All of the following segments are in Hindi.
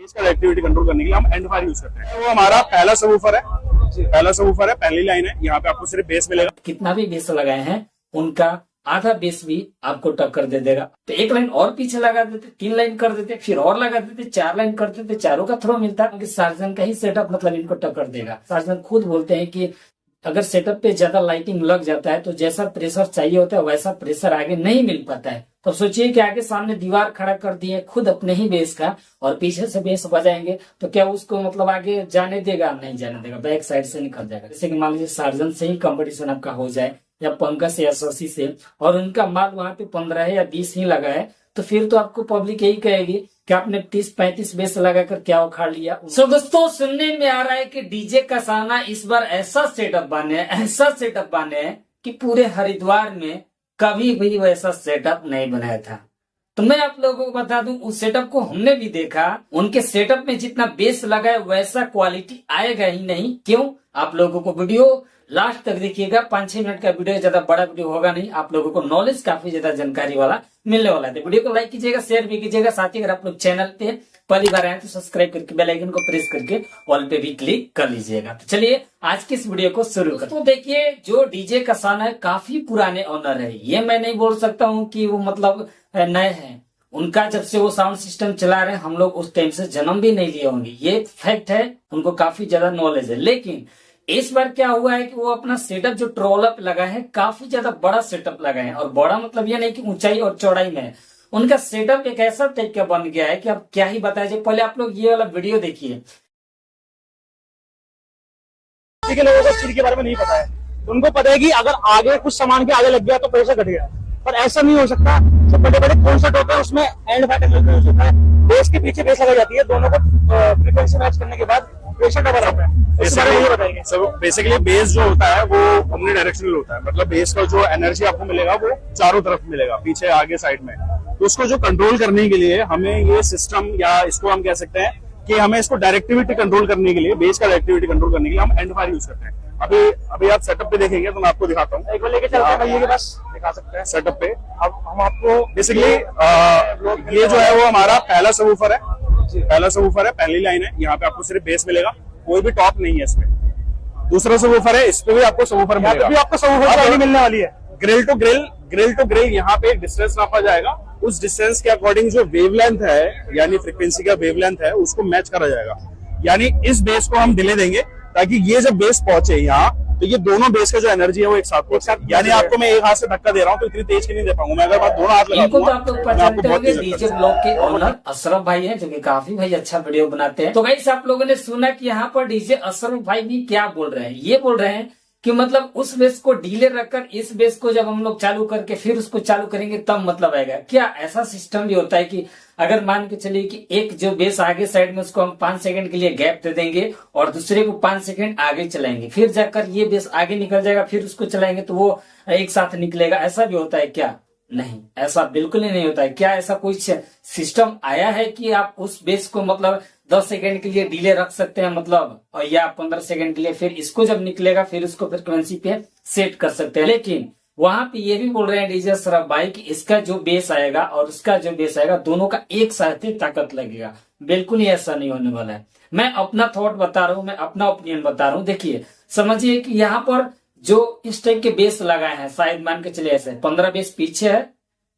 इसका एक्टिविटी कंट्रोल करने के लिए हम एंड फायर यूज करते हैं। वो हमारा पहला सबवूफर है, पहली लाइन है। यहाँ पे आपको सिर्फ बेस मिलेगा। कितना भी बेस लगाए हैं उनका आधा बेस भी आपको टक्कर दे देगा। तो एक लाइन और पीछे लगा देते, 3 लाइन कर देते, फिर और लगा देते, 4 लाइन कर देते, चारों का थ्रो मिलता है। सार्जन का ही सेटअप मतलब इनको टक्कर देगा। सार्जन खुद बोलते हैं कि अगर सेटअप पे ज्यादा लाइटिंग लग जाता है तो जैसा प्रेशर चाहिए होता है वैसा प्रेशर आगे नहीं मिल पाता है। तो सोचिए कि आगे सामने दीवार खड़ा कर दिए खुद अपने ही बेस का और पीछे से बेस बजाएंगे तो क्या उसको मतलब आगे जाने देगा? नहीं जाने देगा, बैक साइड से निकल जाएगा। जैसे कि मान लीजिए सार्जन से ही कंपटीशन आपका हो जाए या पंकज से या शशि से और उनका माल वहां पे 15 या 20 ही लगा है तो फिर तो आपको पब्लिक यही कहेगी कि आपने 30-35 बेस लगाकर क्या उखाड़ लिया। तो दोस्तों सुनने में आ रहा है कि डीजे कसाना इस बार ऐसा सेटअप बने कि पूरे हरिद्वार में कभी भी वैसा सेटअप नहीं बनाया था। तो मैं आप लोगों को बता दूं उस सेटअप को हमने भी देखा। उनके सेटअप में जितना बेस लगा है वैसा क्वालिटी आएगा ही नहीं। क्यों? आप लोगों को वीडियो लास्ट तक देखिएगा। 5-6 मिनट का वीडियो, ज्यादा बड़ा वीडियो होगा नहीं। आप लोगों को नॉलेज काफी ज्यादा जानकारी वाला मिलने वाला है। वीडियो को लाइक कीजिएगा, शेयर भी कीजिएगा। साथ ही अगर आप लोग चैनल पे पहली बार आए तो सब्सक्राइब करके बेल आइकन को प्रेस करके ऑल पे भी क्लिक कर लीजिएगा। तो चलिए आज की इस वीडियो को शुरू करते हैं। तो देखिए जो डीजे कसाना है काफी पुराने ऑनर है। ये मैं नहीं बोल सकता हूँ कि वो मतलब नए हैं। उनका जब से वो साउंड सिस्टम चला रहे हैं हम लोग उस टाइम से जन्म भी नहीं लिए होंगे। ये फैक्ट है, उनको काफी ज्यादा नॉलेज है। लेकिन इस बार क्या हुआ है कि वो अपना सेटअप जो ट्रोलअप लगा है काफी ज्यादा बड़ा सेटअप लगा है। और बड़ा मतलब ये नहीं कि ऊंचाई और चौड़ाई में है। उनका सेटअप एक ऐसा टाइप का बन गया है कि अब क्या ही बताया जाए। पहले आप लोग ये वाला वीडियो देखिए। लोगों को इस चीज के बारे में नहीं पता है। उनको पता है कि अगर आगे कुछ सामान के आगे लग गया तो प्रेशर घट गया, पर ऐसा नहीं हो सकता। जो बड़े बड़े कॉन्सर्ट होते हैं उसमें एंड फायर टेक्नोलॉजी यूज होता है। बेस के पीछे बेस लगाई जाती है, दोनों को फ्रीक्वेंसी मैच करने के बाद प्रेशर डबल होता है। बेसिकली बेस जो होता है वो ओमनी डायरेक्शनल होता है। मतलब बेस का जो एनर्जी आपको मिलेगा वो चारों तरफ मिलेगा, पीछे आगे साइड में। तो उसको जो कंट्रोल करने के लिए हमें ये सिस्टम या इसको हम कह सकते हैं कि हमें इसको डायरेक्टिविटी कंट्रोल करने के लिए, बेस का डायरेक्टिविटी कंट्रोल करने के लिए हम एंड फायर यूज करते हैं। अभी आप सेटअप पे देखेंगे तो मैं आपको दिखाता हूँ। एक बार लेके चलते हैं भैया के पास, दिखा सकते हैं सेटअप पे। अब हम आपको बेसिकली ये जो है वो हमारा पहला सबवूफर है, पहली लाइन है। यहाँ पे आपको सिर्फ बेस मिलेगा, कोई भी टॉप नहीं है इसमें। दूसरा सबवूफर है, इस पे भी आपको सबवूफर मिलेगा। भी आपको सबवूफर मिलने वाली है। ग्रिल टू ग्रिल यहाँ पे एक डिस्टेंस नापा जाएगा। उस डिस्टेंस के अकॉर्डिंग जो वेवलेंथ है यानी फ्रीक्वेंसी का वेवलेंथ है उसको मैच करा जाएगा। यानी इस बेस को हम डिले देंगे ताकि ये जब बेस पहुंचे यहाँ तो ये दोनों बेस का जो एनर्जी है वो एक साथ यानी आपको मैं एक हाथ से धक्का दे रहा हूँ तो इतनी तेज की नहीं दे पाऊंगा मैं। अगर मैं दोनों हाथ लगा इनको तो आप लोग पहचानते होंगे, डीजे ब्लॉग के ओनर अशरफ भाई हैं जो कि काफी भाई अच्छा वीडियो बनाते हैं। तो गाइस आप लोगों ने सुना कि यहाँ पर डीजे अशरफ भाई भी क्या बोल रहे हैं। ये बोल रहे हैं कि मतलब उस बेस को डीले रखकर इस बेस को जब हम लोग चालू करके फिर उसको चालू करेंगे तब मतलब आएगा। क्या ऐसा सिस्टम भी होता है कि अगर मान के चलिए कि एक जो बेस आगे साइड में उसको हम 5 सेकंड के लिए गैप दे देंगे और दूसरे को 5 सेकंड आगे चलाएंगे, फिर जाकर ये बेस आगे निकल जाएगा, फिर उसको चलाएंगे तो वो एक साथ निकलेगा। ऐसा भी होता है क्या? नहीं, ऐसा बिल्कुल ही नहीं होता है। क्या ऐसा कोई सिस्टम आया है कि आप उस बेस को मतलब 10 सेकंड के लिए डिले रख सकते हैं मतलब, और या 15 सेकंड के लिए, फिर इसको जब निकलेगा फिर उसको फ्रिक्वेंसी पे सेट कर सकते हैं। लेकिन वहां पे ये भी बोल रहे हैं डीजे अशरफ भाई कि इसका जो बेस आएगा और उसका जो बेस आएगा दोनों का एक साथ ही ताकत लगेगा। बिल्कुल ही ऐसा नहीं होने वाला है। मैं अपना थॉट बता रहा हूँ, मैं अपना ओपिनियन बता रहा हूँ। देखिए समझिए कि यहाँ पर जो इस टाइप के बेस लगाए हैं, शायद मान के चलिए ऐसे 15 बेस पीछे है,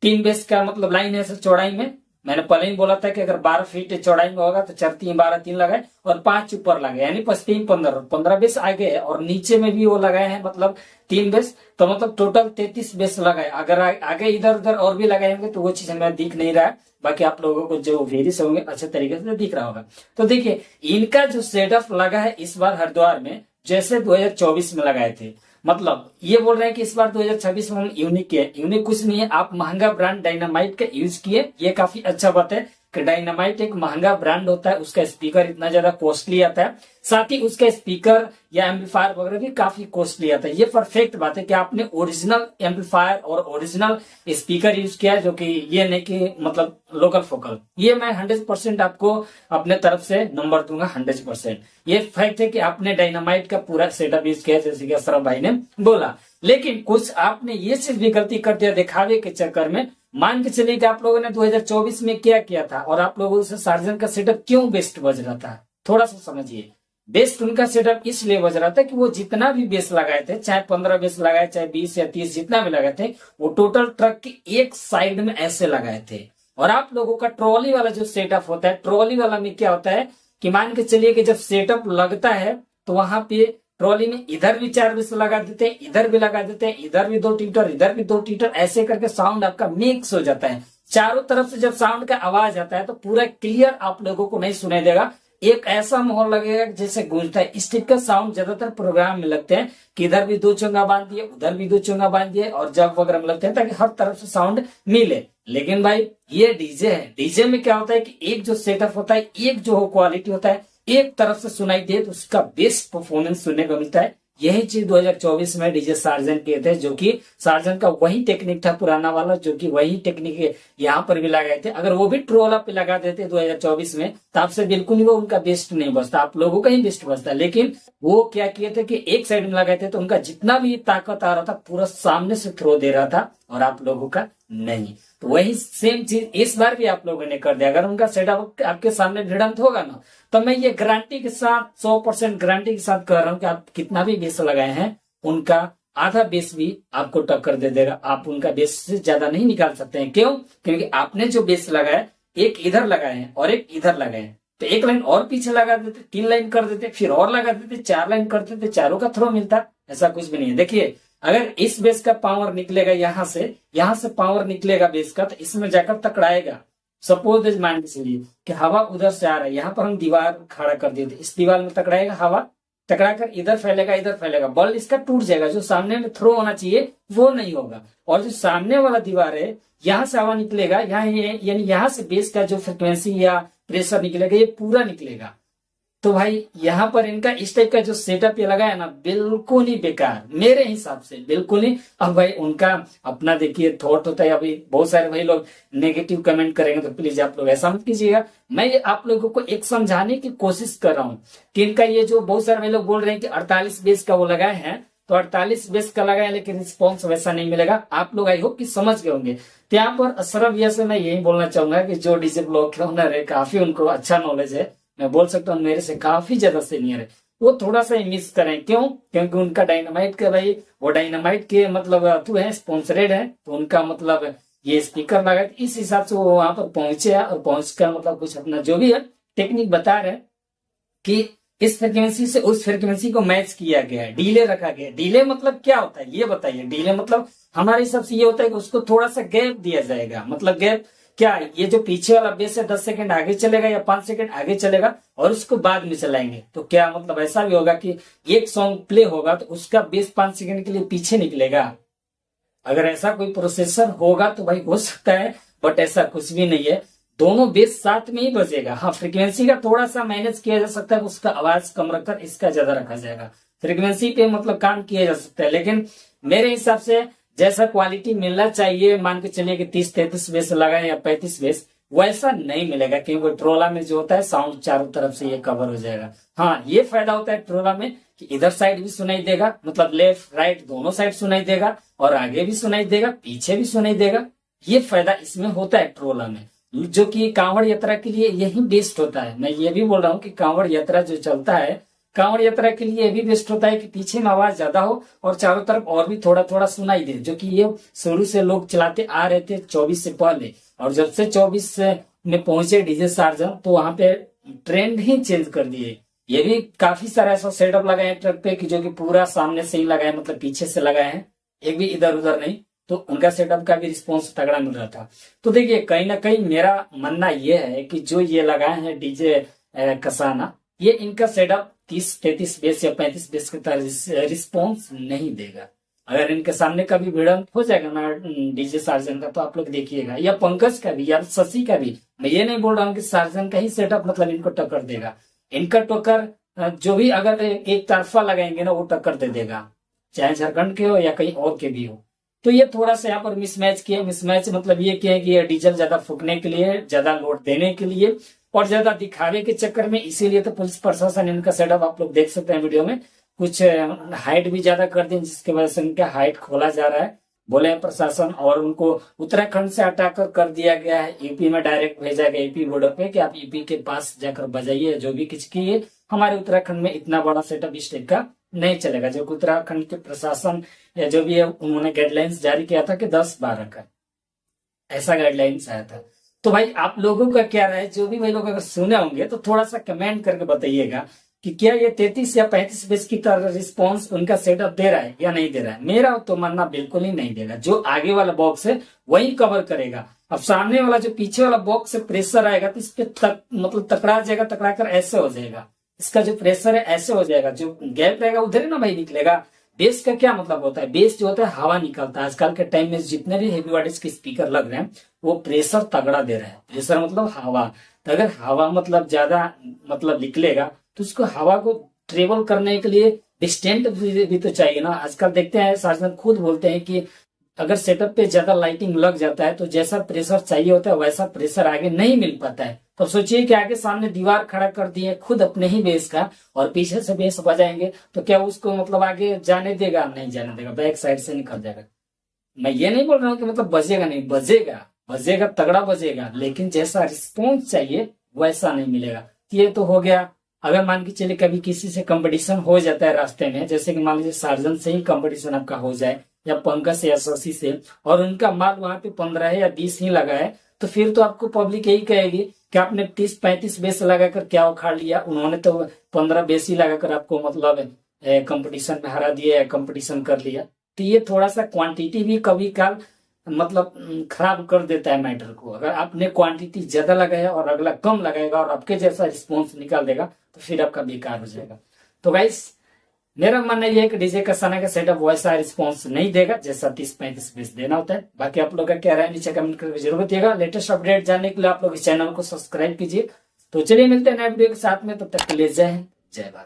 3 बेस का मतलब लाइन है ऐसे चौड़ाई में। मैंने पहले ही बोला था कि अगर 12 फीट चौड़ाई में होगा तो 4 3 12 3 लगाए और 5 ऊपर लगाए, यानी 5 3 15 बेस आगे है और नीचे में भी वो लगाए हैं मतलब 3 बेस, तो मतलब टोटल 33 बेस लगाए। अगर आगे इधर उधर और भी लगाए होंगे तो वो चीज हमें दिख नहीं रहा है, बाकी आप लोगों को जो वेरियस होंगे अच्छे तरीके से दिख रहा होगा। तो देखिए इनका जो सेटअप लगा है इस बार हरिद्वार में जैसे 2024 में लगाए थे, मतलब ये बोल रहे हैं कि इस बार 2026 में यूनिक है। यूनिक कुछ नहीं है, आप महंगा ब्रांड डायनामाइट का यूज किए, ये काफी अच्छा बात है कि डायनामाइट एक महंगा ब्रांड होता है, उसका स्पीकर इतना ज्यादा कॉस्टली आता है, साथ ही उसका स्पीकर या एम्पलीफायर वगैरह भी काफी कॉस्टली आता है। ये परफेक्ट बात है कि आपने ओरिजिनल एम्पलीफायर और ओरिजिनल स्पीकर यूज किया है, जो कि ये नहीं कि मतलब लोकल फोकल। ये मैं 100% आपको अपने तरफ से नंबर दूंगा, 100%। ये फैक्ट है कि आपने डायनामाइट का पूरा सेटअप यूज किया जैसे कि अशरफ भाई ने बोला। लेकिन कुछ आपने ये चीज भी गलती कर दिया दिखावे के चक्कर में, मान के चलिए कि आप लोगों ने 2024 में क्या किया था और आप लोगों से सार्जन का सेटअप क्यों बेस्ट बज रहा था, थोड़ा सा समझिए। बेस्ट उनका सेटअप इसलिए बज रहा था कि वो जितना भी बेस लगाए थे, चाहे 15 बेस लगाए, चाहे 20 या 30 जितना भी लगाए थे, वो टोटल ट्रक की एक साइड में ऐसे लगाए थे। और आप लोगों का ट्रॉली वाला जो सेटअप होता है, ट्रॉली वाला में क्या होता है कि मान के चलिए कि जब सेटअप लगता है तो वहां पे ट्रॉली में इधर भी 4 बेस लगा देते हैं, इधर भी लगा देते हैं, इधर भी 2 ट्यूटर, इधर भी 2 ट्यूटर, ऐसे करके साउंड आपका मिक्स हो जाता है। चारों तरफ से जब साउंड का आवाज आता है तो पूरा क्लियर आप लोगों को नहीं सुनाई देगा, एक ऐसा माहौल लगेगा जैसे गूंजता है। इस टाइप का साउंड ज्यादातर प्रोग्राम में लगते हैं कि इधर भी 2 चोंगा बांध दिए, उधर भी 2 चोंगा बांध दिए, और जब वगैरह में लगते हैं ताकि हर तरफ से साउंड मिले। लेकिन भाई ये डीजे है, डीजे में क्या होता है कि एक जो सेटअप होता है, एक जो क्वालिटी होता है, एक तरफ से सुनाई दे तो उसका बेस्ट परफॉर्मेंस सुनने को मिलता है। यही चीज 2024 में डीजे सार्जन किए थे, जो कि सार्जन का वही टेक्निक था पुराना वाला, जो कि वही टेक्निक यहाँ पर भी लगाए थे। अगर वो भी ट्रोला पे लगा देते 2024 में तो आपसे बिल्कुल ही वो उनका बेस्ट नहीं बचता, आप लोगों का ही बेस्ट बचता। लेकिन वो क्या किए थे कि एक साइड में लगाए थे तो उनका जितना भी ताकत आ रहा था पूरा सामने से थ्रो दे रहा था और आप लोगों का नहीं। तो वही सेम चीज इस बार भी आप लोगों ने कर दिया। अगर उनका सेटअप आपके सामने भिड़ंत होगा ना, तो मैं ये गारंटी के साथ 100% गारंटी के साथ कह रहा हूँ कि आप कितना भी बेस लगाए हैं, उनका आधा बेस भी आपको टक्कर दे देगा। आप उनका बेस से ज्यादा नहीं निकाल सकते हैं। क्यों? क्योंकि आपने जो बेस लगाया, एक इधर लगाए हैं और एक इधर लगाए हैं, तो एक लाइन और पीछे लगा देते, 3 लाइन कर देते, फिर और लगा देते, 4 लाइन कर देते, चारों का थ्रो मिलता। ऐसा कुछ भी नहीं है। देखिए, अगर इस बेस का पावर निकलेगा यहाँ से पावर निकलेगा बेस का, तो इसमें जाकर टकराएगा। सपोज मान के चलिए कि हवा उधर से आ रहा है, यहाँ पर हम दीवार खड़ा कर दिए थे, इस दीवार में टकराएगा, हवा टकराकर इधर फैलेगा, बल्ब इसका टूट जाएगा। जो सामने में थ्रो होना चाहिए वो नहीं होगा, और जो सामने वाला दीवार है यहाँ से हवा निकलेगा, यानी यहाँ से बेस का जो फ्रिक्वेंसी या प्रेशर निकलेगा ये पूरा निकलेगा। तो भाई यहाँ पर इनका इस टाइप का जो सेटअप ये लगा है ना, बिल्कुल ही बेकार मेरे हिसाब से, बिल्कुल ही। अब भाई उनका अपना देखिए थॉट होता है। अभी बहुत सारे भाई लोग नेगेटिव कमेंट करेंगे, तो प्लीज आप लोग ऐसा मत कीजिएगा। मैं आप लोगों को एक समझाने की कोशिश कर रहा हूँ कि इनका ये जो बहुत सारे भाई लोग बोल रहे हैं कि 48 बेस का वो लगाए हैं, तो 48 बेस का लगाए लेकिन रिस्पॉन्स वैसा नहीं मिलेगा। आप लोग आई होप कि समझ गए होंगे। तो यहाँ पर अशरफ भैया से मैं यही बोलना चाहूंगा कि जो डीजे ब्लॉक के ओनर है, काफी उनको अच्छा नॉलेज है, मैं बोल सकता हूँ मेरे से काफी ज्यादा सीनियर है, वो थोड़ा सा मिस करें। क्यों? क्योंकि उनका डायनामाइट के भाई, वो डायनामाइट के मतलब थ्रू है, स्पॉन्सरेड है, तो उनका मतलब ये स्पीकर लगा, इस हिसाब से वो वहां पर पहुंचे और पहुंचकर मतलब कुछ अपना जो भी है टेक्निक बता रहे कि इस फ्रिक्वेंसी से उस फ्रिक्वेंसी को मैच किया गया है, डीले रखा गया है। डीले मतलब क्या होता है ये बताइए? डीले मतलब हमारे हिसाब से ये होता है कि उसको थोड़ा सा गैप दिया जाएगा। मतलब गैप क्या? ये जो पीछे वाला बेस है 10 सेकंड आगे चलेगा या 5 सेकंड आगे चलेगा और उसको बाद में चलाएंगे। तो क्या मतलब ऐसा भी होगा कि एक सॉन्ग प्ले होगा तो उसका बेस 5 सेकंड के लिए पीछे निकलेगा? अगर ऐसा कोई प्रोसेसर होगा तो भाई हो सकता है, बट ऐसा कुछ भी नहीं है। दोनों बेस साथ में ही बजेगा। हाँ, फ्रीक्वेंसी का थोड़ा सा मैनेज किया जा सकता है, उसका आवाज कम रखकर इसका ज्यादा रखा जाएगा। फ्रीक्वेंसी पे मतलब काम किया जा सकता है, लेकिन मेरे हिसाब से जैसा क्वालिटी मिलना चाहिए, मान के चलिए कि 30-33 बेस लगाए या 35 बेस, वैसा नहीं मिलेगा। क्योंकि ट्रोला में जो होता है साउंड चारों तरफ से ये कवर हो जाएगा। हाँ, ये फायदा होता है ट्रोला में कि इधर साइड भी सुनाई देगा, मतलब लेफ्ट राइट दोनों साइड सुनाई देगा, और आगे भी सुनाई देगा, पीछे भी सुनाई देगा। ये फायदा इसमें होता है ट्रोला में, जो कि कांवड़ यात्रा के लिए यही बेस्ट होता है। मैं ये भी बोल रहा हूँ कि कांवड़ यात्रा जो चलता है, कांवड़ यात्रा के लिए भी बेस्ट होता है कि पीछे में आवाज ज्यादा हो और चारों तरफ और भी थोड़ा थोड़ा सुनाई दे, जो कि ये शुरू से लोग चलाते आ रहे थे 24 से पहले। और जब से 24 में पहुंचे डीजे सार्जन, तो वहां पे ट्रेंड ही चेंज कर दिए। ये भी काफी सारा ऐसा सेटअप लगाए ट्रक पे कि जो कि पूरा सामने से ही लगाए, मतलब पीछे से लगाए हैं, एक भी इधर उधर नहीं। तो उनका सेटअप का भी रिस्पॉन्स तगड़ा मिल रहा था। तो देखिए, कहीं ना कहीं मेरा मानना यह है कि जो ये लगाए हैं डीजे कसाना, ये इनका सेटअप 30-33 बेस या 35 बेस के तरह रिस्पॉन्स नहीं देगा। अगर इनके सामने का भी भिड़ंत हो जाएगा ना डीजे सार्जन का, तो आप लोग देखिएगा, या पंकज का भी या शशि का भी, मैं ये नहीं बोल रहा हूँ कि सार्जन का ही सेटअप मतलब इनको टक्कर देगा। इनका टक्कर जो भी अगर एक तरफा लगाएंगे ना, वो टक्कर दे देगा, चाहे झारखंड के हो या कहीं और के भी हो। तो ये थोड़ा सा यहाँ पर मिसमैच किया। मिसमैच मतलब ये किया कि ये डीजल ज्यादा फूकने के लिए, ज्यादा लोड देने के लिए और ज्यादा दिखावे के चक्कर में, इसीलिए तो पुलिस प्रशासन इनका सेटअप आप लोग देख सकते हैं वीडियो में, कुछ हाइट भी ज्यादा कर दी, जिसकी वजह से इनका हाइट खोला जा रहा है। बोले हैं प्रशासन, और उनको उत्तराखंड से हटाकर दिया गया है यूपी में, डायरेक्ट भेजा गया यूपी बॉर्डर पे कि आप यूपी के पास जाकर बजाइए जो भी कुछ किए, हमारे उत्तराखंड में इतना बड़ा सेटअप इस टाइप का नहीं चलेगा। जो उत्तराखंड के प्रशासन या जो भी है उन्होंने गाइडलाइंस जारी किया था कि 10-12 का ऐसा गाइडलाइंस आया था। तो भाई आप लोगों का क्या राय, जो भी भाई लोग अगर सुने होंगे तो थोड़ा सा कमेंट करके बताइएगा कि क्या ये 33 या 35 बेस की तरह रिस्पॉन्स उनका सेटअप दे रहा है या नहीं दे रहा है। मेरा तो मानना बिल्कुल ही नहीं देगा। जो आगे वाला बॉक्स है वही कवर करेगा। अब सामने वाला जो पीछे वाला बॉक्स से प्रेशर आएगा तो इस पे मतलब तकड़ा जाएगा, तकड़ा कर ऐसे हो जाएगा। इसका जो प्रेशर है ऐसे हो जाएगा, जो गैप रहेगा उधर ही ना भाई निकलेगा। बेस का क्या मतलब होता है, बेस जो होता है हवा निकलता है। आजकल के टाइम में जितने भी हेवी वाटेज के स्पीकर लग रहे हैं वो प्रेशर तगड़ा दे रहे हैं। प्रेशर मतलब हवा, तो अगर हवा मतलब ज्यादा मतलब निकलेगा तो उसको हवा को ट्रेवल करने के लिए डिस्टेंट भी तो चाहिए ना। आजकल देखते हैं सार्जन खुद बोलते हैं कि अगर सेटअप पे ज्यादा लाइटिंग लग जाता है तो जैसा प्रेशर चाहिए होता है वैसा प्रेशर आगे नहीं मिल पाता है। तो सोचिए कि आगे सामने दीवार खड़ा कर दिए खुद अपने ही बेस का और पीछे से बेस बजाएंगे तो क्या उसको मतलब आगे जाने देगा, नहीं जाने देगा, बैक साइड से निकल जाएगा। मैं ये नहीं बोल रहा हूँ कि मतलब बजेगा नहीं, बजेगा, बजेगा, तगड़ा बजेगा, लेकिन जैसा रिस्पॉन्स चाहिए वैसा नहीं मिलेगा। ये तो हो गया। अगर मान के चले कभी किसी से कंपटीशन हो जाता है रास्ते में, जैसे कि मान लीजिए सार्जन से ही कंपटीशन आपका हो जाए या पंकज या शशि से, और उनका माल वहां पे 15 या 20 ही लगा है, तो फिर तो आपको पब्लिक यही कहेगी कि आपने 30-35 बेस लगाकर क्या उखाड़ लिया। उन्होंने तो 15 बेस ही लगाकर आपको मतलब कंपटीशन में हरा दिया या कंपटीशन कर लिया। तो ये थोड़ा सा क्वांटिटी भी कभी काल मतलब खराब कर देता है मैटर को। अगर आपने क्वांटिटी ज्यादा लगाया और अगला कम लगाएगा और आपके जैसा रिस्पॉन्स निकाल देगा तो फिर आपका बेकार हो जाएगा। तो गाइस मेरा मानना यह है कि डीजे कसाना का सेटअप वैसा रिस्पॉन्स नहीं देगा जैसा 30-35 बेस देना होता है। बाकी आप लोग का क्या राय नीचे कमेंट करके जरूर बताइएगा। लेटेस्ट अपडेट जानने के लिए आप लोग इस चैनल को सब्सक्राइब कीजिए। तो चलिए मिलते हैं नए वीडियो के साथ में, तब तक के लिए जय हिंद, जय भारत।